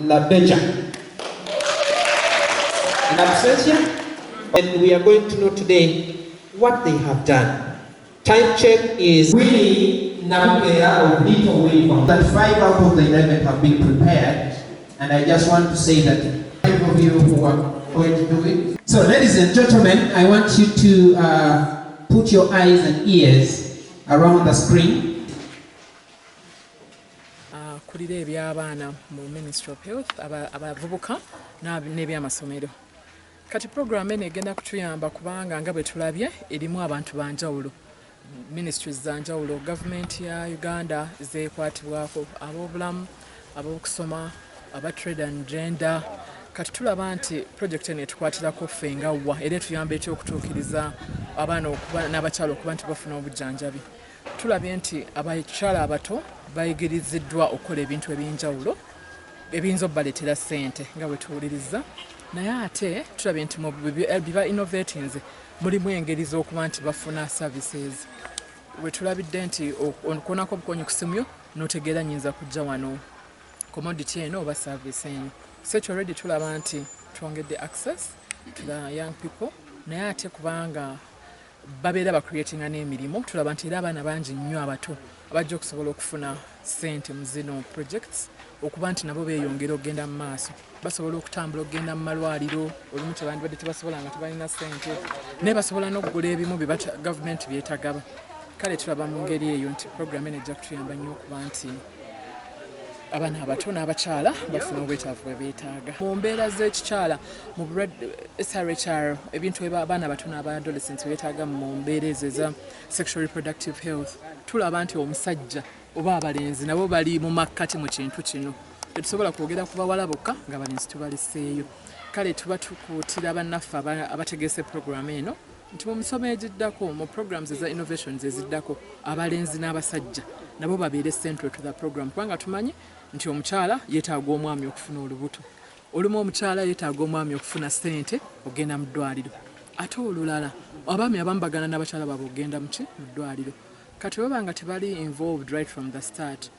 La Beja. In absentia, and we are going to know today what they have done. Time check is Winnie Nabukera of Little Wave. That 5 out of the 11 have been prepared, and I just want to say that 5 of you who are going to do it. So, ladies and gentlemen, I want you to put your eyes and ears around the screen. Kulira eby'abaana mu Ministry of Health abavubuka n'ebyamasomero. Kati program eno egenda kutuyamba kubanga nga bwe tulabye erimu abantu banjawulo, ministries zanjawulo, government ya Uganda zeekwatibwako, ab'obulamu, ab'okusoma, aba trade and gender. Kati tulaba nti project eno etukwatirako ffe nga wa era etuyamba ekyokutuukiriza abaana okuba n'abakyala okuba nti bafuna obujjanjabi. Tulabye nti abakyala abato bayigiriziddwa okukola ebintu ebyenjawulo ebiyinza obbaleetera ssente nga bwe tuwuliriza, naye ate tulabye nti mu biba innovatings mulimu engeri z'okuba nti bafuna services. Bwe tulabidde nti okwonako obukonyi ku simu yo n'otegeera nnyinza kujja wano commodity eno oba service eno. Search already tulaba nti twongedde access to the young people, naye ate kubanga babeera bakreatinga n'emirimu, tulaba nti era abaana bangi nnyo abato abajja okusobola okufuna ssente mu zino projects, okuba nti nabo beeyongera okugenda mu maaso, basobola okutambula okugenda mu malwaliro, olumu tebandibadde tebasobola nga tebalina ssente, naye basobola n'okugula ebimu bye gavumenti byetagaba. Kale tulaba mu ngeri eyo nti program eno ejja kutuyamba nnyo okuba nti abaana abato n'abakyala bafuna obwetaavu bwe beetaaga. Mu mbeera z'ekikyala mu SRHR ebintu abaana abato n'aba-adolescents beetaaga mu mbeera ezo eza sexual reproductive health, tulaba nti omusajja oba abalenzi nabo bali mu makkati mu kintu kino. Tetusobola kwogera ku bawala bokka nga abalenzi tubaliseeyo. Kale tuba tukuutira bannaffe abategese program eno nti mu misomo egiddako, mu programs eza innovations eziddako, abalenzi n'abasajja nabo babeere central to the program, kubanga tumanyi nti omukyala yeetaaga omwami okufuna olubuto, olumu omukyala yeetaaga omwami okufuna ssente ogenda mu ddwaliro, ate olulala abaami abamu bagana n'abakyala baabwe okugenda mu ddwaliro. Kati baba nga tebali involved right from the start,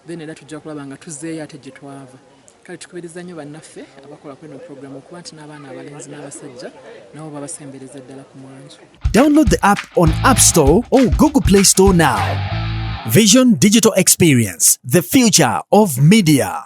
then era tujja kulaba nga tuzzeeyo ate gye twava. Kale tukubiriza nnyo bannaffe abakola kweno program okuba nti n'abaana abalenzi n'abasajja nabo babasembereza ddala ku mwanjo. Download the app on App Store or Google Play Store now. Vision Digital Experience, the future of media.